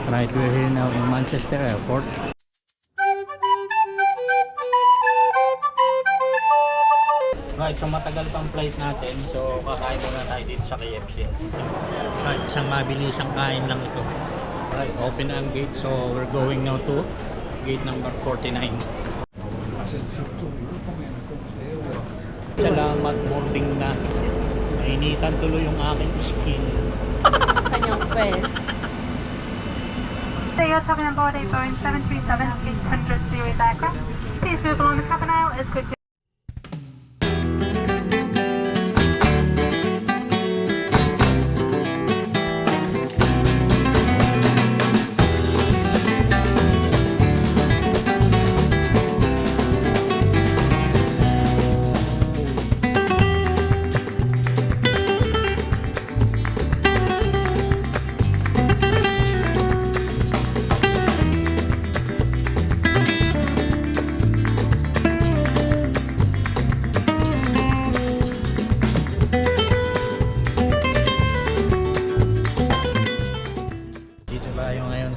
Right, we're here now in Manchester Airport. Right, so matagal pang flight natin. So kakain muna tayo dito sa KFC. Right, isang mabilisang kain lang ito. Right, open ang gate. So we're going now to gate number 49. Salamat, boarding na. Nainitan tuloy yung aking skin. Kanyang friend. So you're talking about a Boeing 737-800 series aircraft. Please move along the cabin aisle as quickly.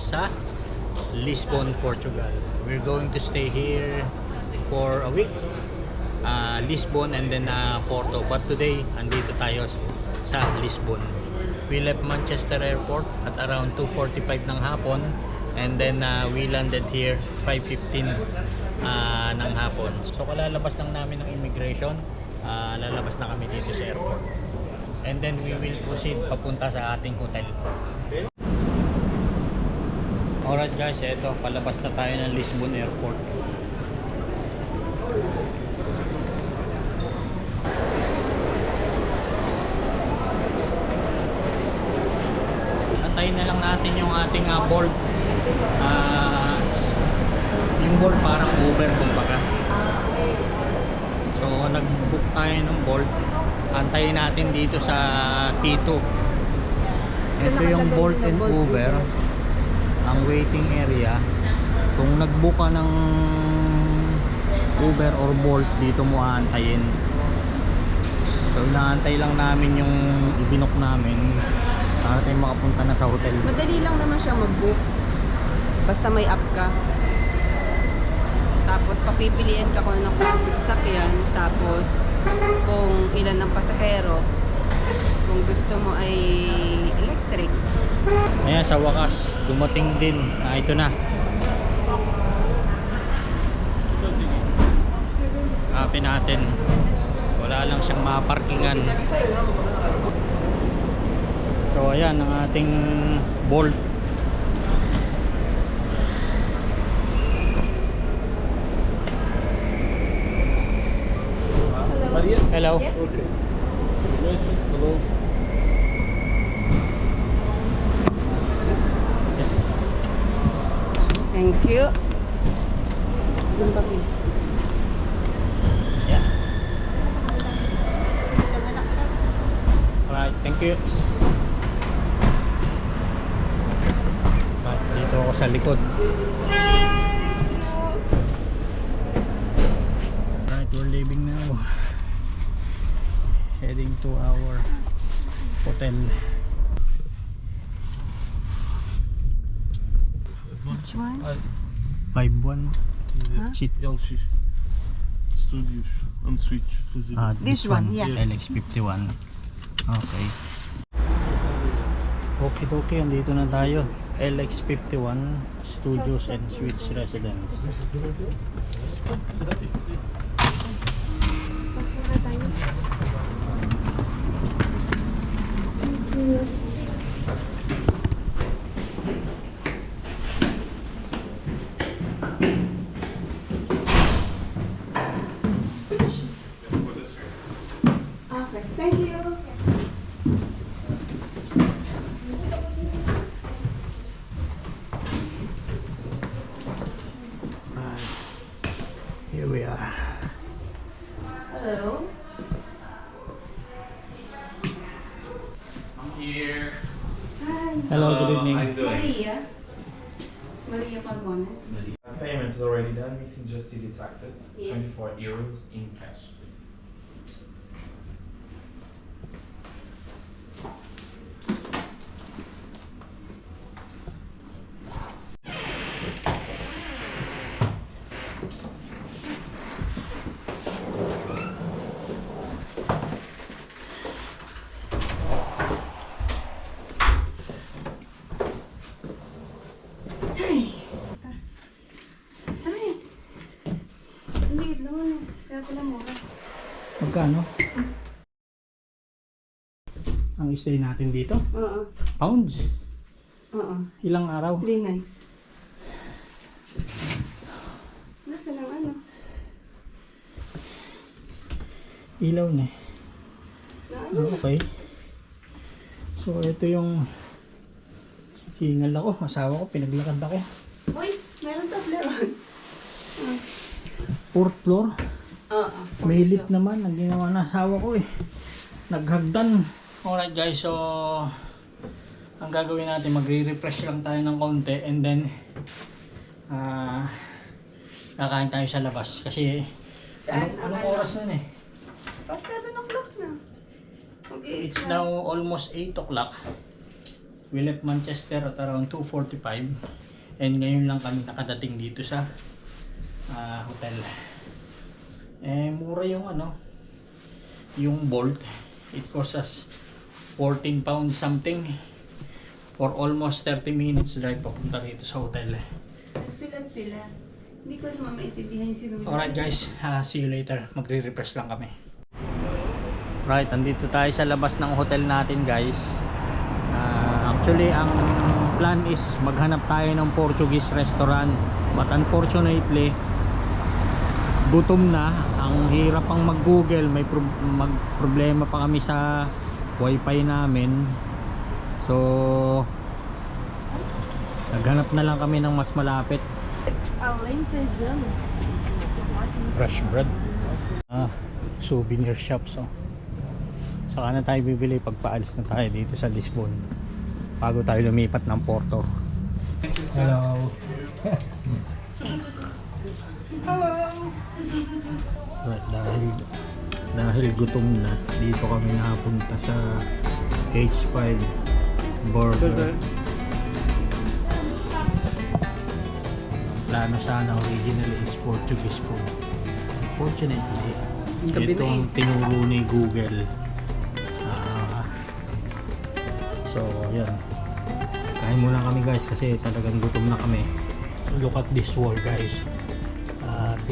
Sa Lisbon, Portugal. We're going to stay here for a week. Lisbon and then Porto. But today, andito tayo sa Lisbon. We left Manchester Airport at around 2:45 ng hapon and then we landed here 5:15 ng hapon. So kalalabas lang namin ng immigration, lalabas na kami dito sa airport. And then we will proceed papunta sa ating hotel. Alright guys, eto, palabas na tayo ng Lisbon Airport. Antayin na lang natin yung ating board. Yung board parang Uber kumbaga. So nag-book tayo ng board. Antayin natin dito sa T2. Ito yung Bolt and Uber. Ang waiting area. Kung nag-book ka ng Uber or Bolt, dito mo aantayin. So inaantay lang namin yung ibinook namin para tayo makapunta na sa hotel. Madali lang naman siya mag-book. Basta may app ka. Tapos papipiliin ka kung anong klase sasakyan. Tapos kung ilan ng pasahero. Kung gusto mo ay electric. Ayan, sa wakas, dumating din. Ito na. Happy natin. Wala lang siyang maparkingan. So ayan, ang ating Bolt. Hello. Okay. Hello. Thank you. Yeah. Alright, thank you. Dito ako sa likod. Alright, we're leaving now. Heading to our hotel. Which one? 5-1. Sheet. LX Studios and Switch. This one, yeah. LX51. Okay. Okay, andito na tayo. LX51 Studios and Suites Residence. Okay, thank you. Here we are. Hello. I'm here. Hi. Hello, good evening. How you doing? Maria. Maria Palmones. Payment's already done, missing just city taxes. Yeah. 24 euros in cash, please. Wala mo. Magkano? Ang stay natin dito? Oo. Pounds? Oo. Ilang araw? Really nice. Nasa lang ano? Ilaw na eh. Na ano? Okay. So ito yung hingal ako, asawa ko, pinaglakad ako. Uy, meron tableron. Fourth floor. Oo. May lift naman, ang ginawa na asawa ko eh. Naghagdan. Alright guys, so ang gagawin natin, magre-refresh lang tayo ng konti and then kakain tayo sa labas kasi Saan? anong oras na eh? Past 7 o'clock na. Okay, It's now almost 8 o'clock. We left Manchester at around 2:45 and ngayon lang kami nakadating dito sa hotel. Eh mura yung yung Bolt. It costs us 14 pounds something for almost 30 minutes drive papunta dito sa hotel. Excellent sila. Hindi ko naman maintindihan yung sinulat. Alright guys, see you later. Magre-refresh lang kami. Right, andito tayo sa labas ng hotel natin guys. Actually, ang plan is maghanap tayo ng Portuguese restaurant. But unfortunately, gutom na. Ang hirap pang mag-google. May problema pa kami sa wifi namin. So, naghanap na lang kami ng mas malapit. Fresh bread. Souvenir shops. Saka na tayo bibili pagpaalis na tayo dito sa Lisbon bago tayo lumipat ng Porto. Hello. Right, dahil gutom na, dito kami nakapunta sa H5 Burger. Plano sana originally is Portuguese food. Unfortunately, itong tinuro ni Google. So, yan. Kain muna kami guys kasi talagang gutom na kami. Look at this wall guys.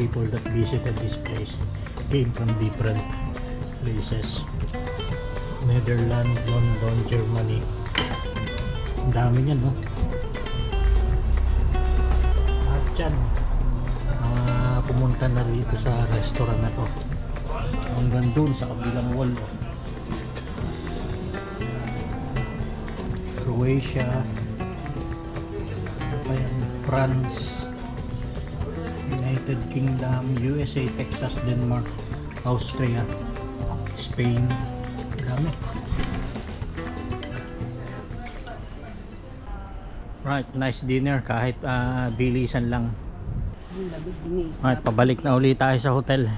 People that visited this place came from different places. Netherlands, London, Germany. Ang dami niyan, no? At yan, pumunta na dito sa restaurant na to. Hanggang dun sa kabilang wall, no? Croatia, France, United Kingdom, USA, Texas, Denmark, Austria, Spain. Dami. Right, nice dinner kahit bilisan lang. Right, pabalik na ulit tayo sa hotel.